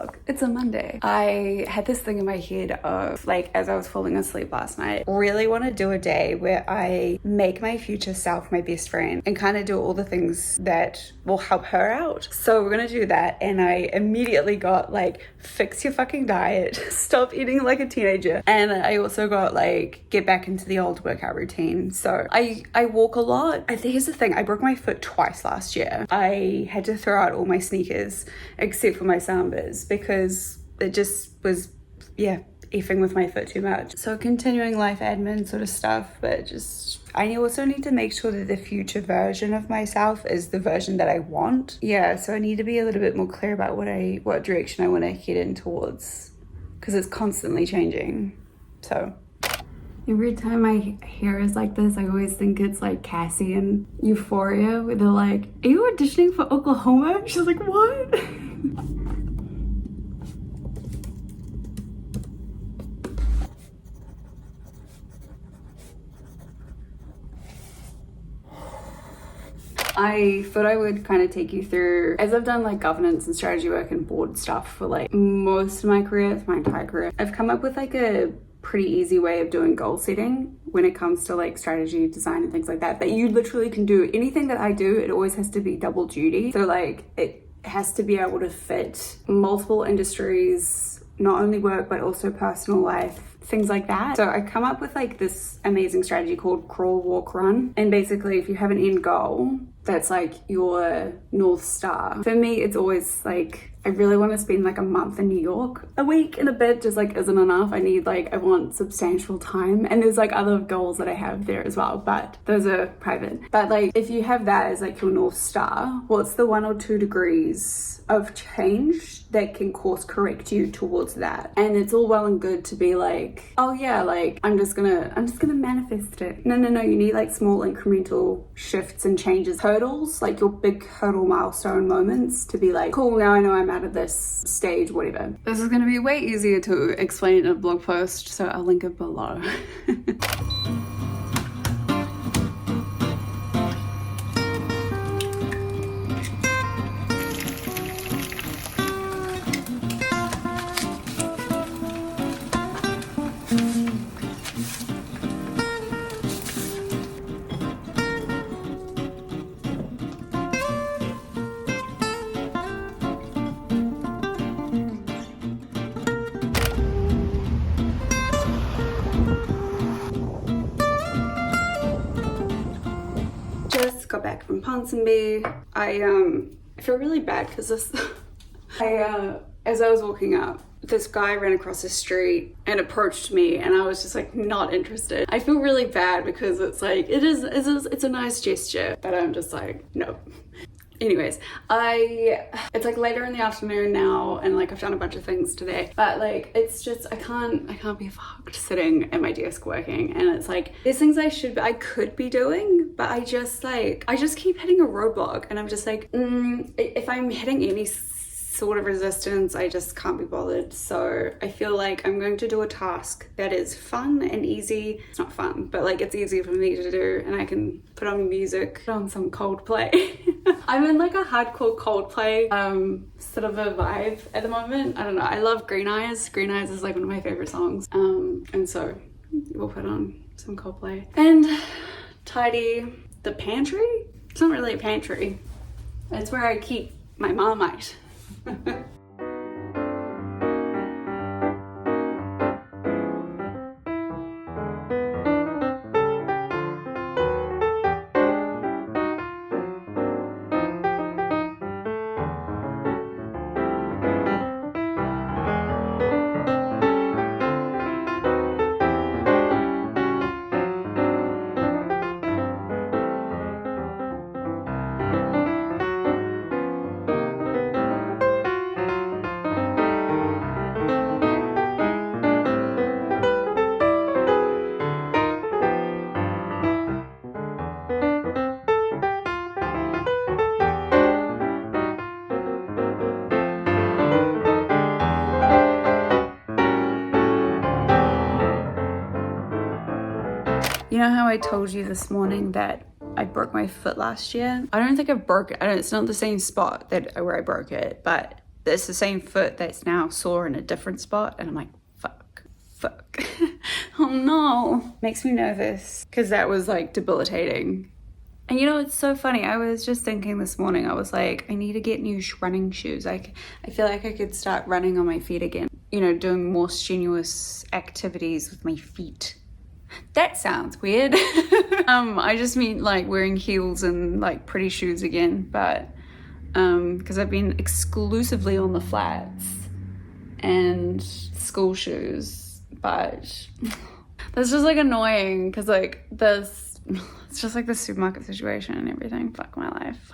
vlog. It's a Monday. I had this thing in my head of, like, as I was falling asleep last night, really want to do a day where I make my future self my best friend and kind of do all the things that will help her out. So we're gonna do that, and I immediately got like, fix your fucking diet, stop eating like a teenager, and I also got like, get back into the old workout routine. So I walk a lot. Here's the thing, I broke my foot twice last year. I had to throw out all my sneakers except for my Sambas because it just was, yeah, effing with my foot too much. So continuing life admin sort of stuff, but just I also need to make sure that the future version of myself is the version that I want. Yeah, so I need to be a little bit more clear about what direction I want to head in towards, because it's constantly changing. So every time my hair is like this, I always think it's like Cassie in Euphoria, where they're like, are you auditioning for Oklahoma? She's like, what? I thought I would kind of take you through, as I've done like governance and strategy work and board stuff for like most of my career, my entire career, I've come up with like a pretty easy way of doing goal setting when it comes to like strategy, design and things like that you literally can do. Anything that I do, it always has to be double duty. So like it has to be able to fit multiple industries, not only work but also personal life, things like that. So I come up with like this amazing strategy called crawl, walk, run. And basically if you have an end goal, that's like your North Star. For me, it's always like, I really want to spend like a month in New York. A week and a bit just like isn't enough. I want substantial time. And there's like other goals that I have there as well, but those are private. But like if you have that as like your North Star, what's the 1 or 2 degrees of change that can course correct you towards that? And it's all well and good to be like, oh yeah, like I'm just gonna manifest it. No, you need like small incremental shifts and changes, hurdles, like your big hurdle milestone moments to be like, cool, now I know I'm out of this stage, whatever. This is gonna be way easier to explain in a blog post, so I'll link it below. Got back from Ponsonby. I feel really bad because this as I was walking up, this guy ran across the street and approached me, and I was just like not interested. I feel really bad because it's like it's a nice gesture, but I'm just like, no. Anyways, it's like later in the afternoon now, and like I've done a bunch of things today, but like it's just I can't be fucked sitting at my desk working. And it's like there's things I could be doing, but I just keep hitting a roadblock, and I'm just like, if I'm hitting any sort of resistance, I just can't be bothered. So I feel like I'm going to do a task that is fun and easy. It's not fun, but like it's easy for me to do, and I can put on music, put on some Coldplay. I'm in like a hardcore Coldplay sort of a vibe at the moment. I don't know, I love Green Eyes. Green Eyes is like one of my favorite songs, and so we'll put on some Coldplay and tidy the pantry. It's not really a pantry, it's where I keep my Marmite. You know how I told you this morning that I broke my foot last year? I don't think I broke it. It's not the same spot where I broke it, but it's the same foot that's now sore in a different spot, and I'm like, fuck. Oh no. Makes me nervous because that was like debilitating. And you know, it's so funny. I was just thinking this morning, I was like, I need to get new running shoes. I feel like I could start running on my feet again. You know, doing more strenuous activities with my feet. That sounds weird. I just mean like wearing heels and like pretty shoes again, but because I've been exclusively on the flats and school shoes, but that's just like annoying because like it's just like the supermarket situation and everything. Fuck my life.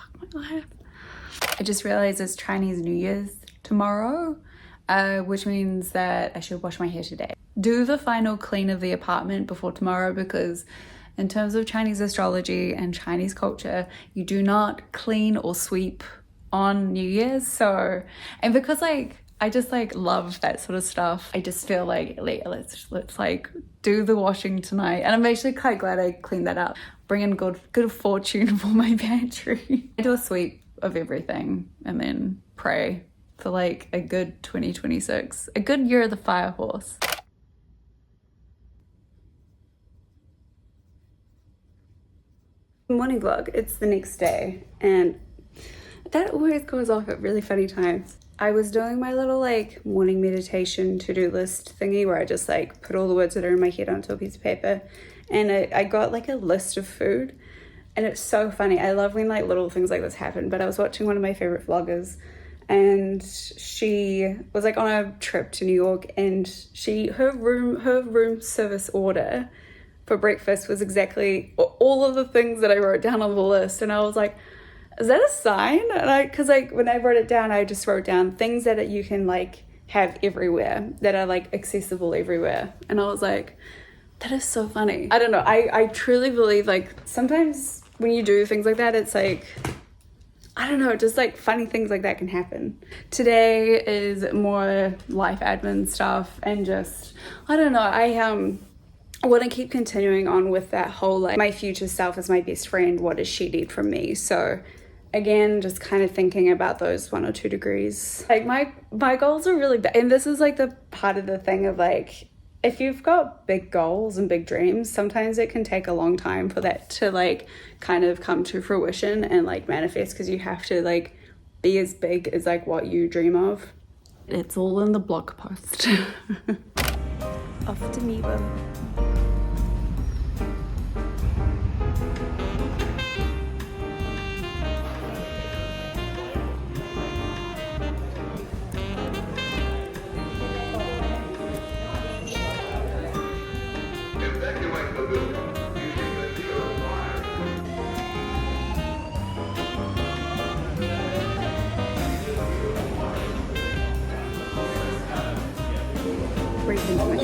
I just realized it's Chinese New Year's tomorrow, which means that I should wash my hair today. Do the final clean of the apartment before tomorrow, because in terms of Chinese astrology and Chinese culture, you do not clean or sweep on New Year's. So, and because like I just like love that sort of stuff, I just feel like let's like do the washing tonight. And I'm actually quite glad I cleaned that up. Bring in good fortune for my pantry. I do a sweep of everything and then pray for like a good 2026, a good year of the fire horse. Morning vlog, it's the next day, and that always goes off at really funny times. I was doing my little like morning meditation to-do list thingy where I just like put all the words that are in my head onto a piece of paper, and I got like a list of food, and it's so funny. I love when like little things like this happen. But I was watching one of my favorite vloggers, and she was like on a trip to New York, and her room service order for breakfast was exactly all of the things that I wrote down on the list. And I was like, is that a sign? And because like when I wrote it down, I just wrote down things that you can like have everywhere, that are like accessible everywhere. And I was like, that is so funny. I don't know. I truly believe like sometimes when you do things like that, it's like, I don't know, just like funny things like that can happen. Today is more life admin stuff, and just, I don't know, I want to keep continuing on with that whole like my future self is my best friend, what does she need from me? So again, just kind of thinking about those 1 or 2 degrees. Like my goals are really big, and this is like the part of the thing of like, if you've got big goals and big dreams, sometimes it can take a long time for that to like kind of come to fruition and like manifest, because you have to like be as big as like what you dream of. It's all in the blog post. Off to Meebo.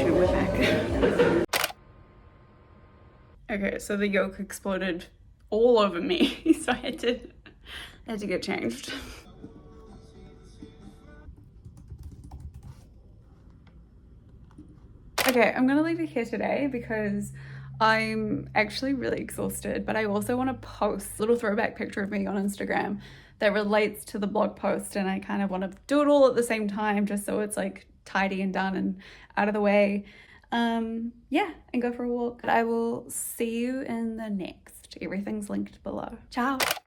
We're back. Okay, so the yolk exploded all over me, so I had to get changed. Okay, I'm gonna leave it here today because I'm actually really exhausted, but I also want to post a little throwback picture of me on Instagram that relates to the blog post, and I kind of want to do it all at the same time just so it's like tidy and done and out of the way. Yeah, and go for a walk. I will see you in the next. Everything's linked below. Ciao.